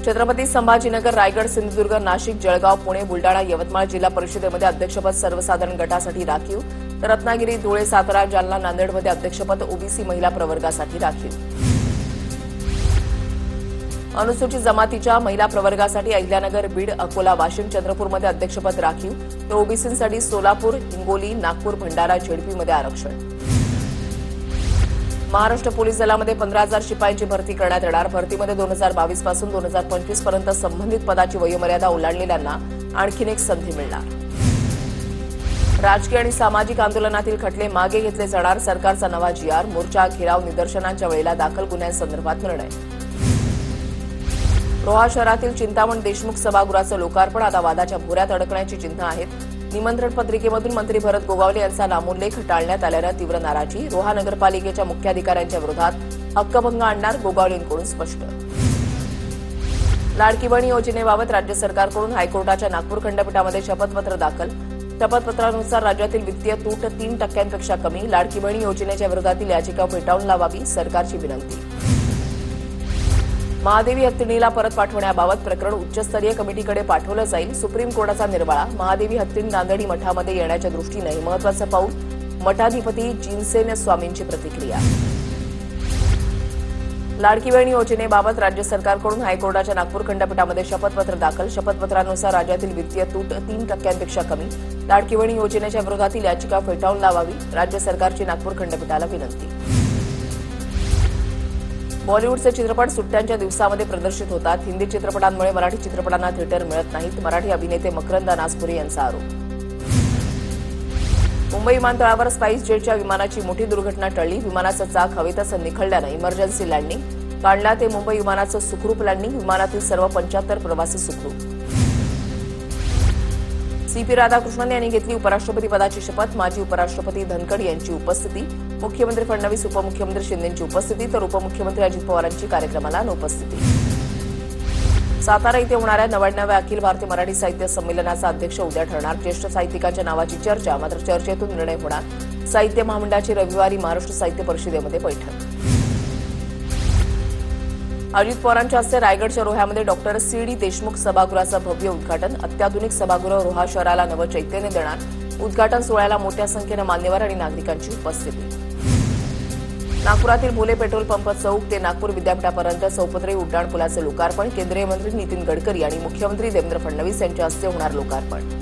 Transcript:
छत्रपती संभाजीनगर, रायगड, सिंधुदुर्ग, नाशिक, जळगाव, पुणे, बुलडाणा, यवतमाळ जिल्हा परिषदेमध्ये अध्यक्षपद सर्वसाधारण गटासाठी राखीव, तर रत्नागिरी, धुळे, सातारा, जालना, नांदेडमध्ये अध्यक्षपद ओबीसी महिला प्रवर्गासाठी राखीव. अनुसूचित जमातीच्या महिला प्रवर्गासाठी अहिल्यानगर, बीड, अकोला, वाशिम, चंद्रपूरमध्ये अध्यक्षपद राखीव, तर ओबीसींसाठी सोलापूर, हिंगोली, नागपूर, भंडारा, झेडपीमध्ये आरक्षण. महाराष्ट्र पोलीस दलामध्ये 15,000 शिपायांची भरती करण्यात येणार. भरतीमध्ये 2022 पासून 2025 पर्यंत संबंधित पदाची वयोमर्यादा ओलांडलेल्यांना आणखीन एक संधी मिळणार. राजकीय आणि सामाजिक आंदोलनातील खटले मागे घेतले जाणार. सरकारचा नवा जीआर. मोर्चा, घेराव, निदर्शनांच्या वेळेला दाखल गुन्ह्यांसंदर्भात निर्णय. रोहा शहरातील चिंतामण देशमुख सभागृहाचं लोकार्पण. आता वादाच्या भोऱ्यात अडकण्याची चिन्ह आहेत. निमंत्रण पत्रिकेमधून मंत्री भरत गोगावले यांचा नामोल्लेख टाळण्यात आल्यानं तीव्र नाराजी. रोहा नगरपालिकेच्या मुख्याधिकाऱ्यांच्या विरोधात हक्कभंग आणणार, गोगावलेंकडून स्पष्ट. लाडकी बहीण योजनेबाबत राज्य सरकारकडून हायकोर्टाच्या नागपूर खंडपीठामध्ये शपथपत्र दाखल. शपथपत्रानुसार राज्यातील वित्तीय तूट 3% कमी. लाडकी बहीण योजनेच्या विरोधातील याचिका फेटाळून लावावी, सरकारची विनंती. महादेवी हत्तीणीला परत पाठवण्याबाबत प्रकरण उच्चस्तरीय कमिटीकडे पाठवलं जाईल. सुप्रीम कोर्टाचा निर्वाळा. महादेवी हत्तीण नांदेडी मठामध्ये येण्याच्या दृष्टीने महत्वाचं पाऊल. मठाधिपती जिनसेन स्वामींची प्रतिक्रिया. लाडकी बहीण योजनेबाबत राज्य सरकारकडून हायकोर्टाच्या नागपूर खंडपीठामध्ये शपथपत्र दाखल. शपथपत्रानुसार राज्यातील वित्तीय तूट 3% कमी. लाडकी बहीण योजनेच्या विरोधातील याचिका फेटाळून लावावी, राज्य सरकारची नागपूर खंडपीठाला विनंती. बॉलिवूडचे चित्रपट सुट्ट्यांच्या दिवसामध्ये प्रदर्शित होतात. हिंदी चित्रपटांमुळे मराठी चित्रपटांना थिएटर मिळत नाहीत. मराठी अभिनेते मकरंद नासपुरे यांचा आरोप. मुंबई विमानतळावर स्पाइस जेटच्या विमानाची मोठी दुर्घटना टळली. विमानाचं चाक हवेतच निखळल्यानं इमर्जन्सी लँडिंग. कांडला ते मुंबई विमानाचं सुखरूप लँडिंग. विमानातील सर्व 75 प्रवासी सुखरूप. सीपी राधाकृष्णन यांनी घेतली उपराष्ट्रपती पदाची शपथ. माजी उपराष्ट्रपती धनखड यांची उपस्थिती. मुख्यमंत्री फडणवीस, उपमुख्यमंत्री शिंदेंची उपस्थिती, तर उपमुख्यमंत्री अजित पवारांची कार्यक्रमाला अनुपस्थिती. सातारा इथे होणाऱ्या 99व्या अखिल भारतीय मराठी साहित्य संमेलनाचा अध्यक्ष उद्या ठरणार. ज्येष्ठ साहित्यिकांच्या नावाची चर्चा, मात्र चर्चेतून निर्णय होणार. साहित्य महामंडळाची रविवारी महाराष्ट्र साहित्य परिषदेमध्ये बैठक. अजित पवारांच्या हस्ते रायगडच्या रोह्यामध्ये डॉक्टर सी.डी. देशमुख सभागृहाचं भव्य उद्घाटन. अत्याधुनिक सभागृह रोहा शहराला नवं चैतन्य देणार. उद्घाटन सोहळ्याला मोठ्या संख्येनं मान्यवर आणि नागरिकांची उपस्थिती. नागपुरातील भोले पेट्रोल पंप चौक ते नागपूर विद्यापीठापर्यंत चौपदरी उड्डाणपुलाचं लोकार्पण. केंद्रीय मंत्री नितीन गडकरी आणि मुख्यमंत्री देवेंद्र फडणवीस यांच्या हस्ते होणार लोकार्पण.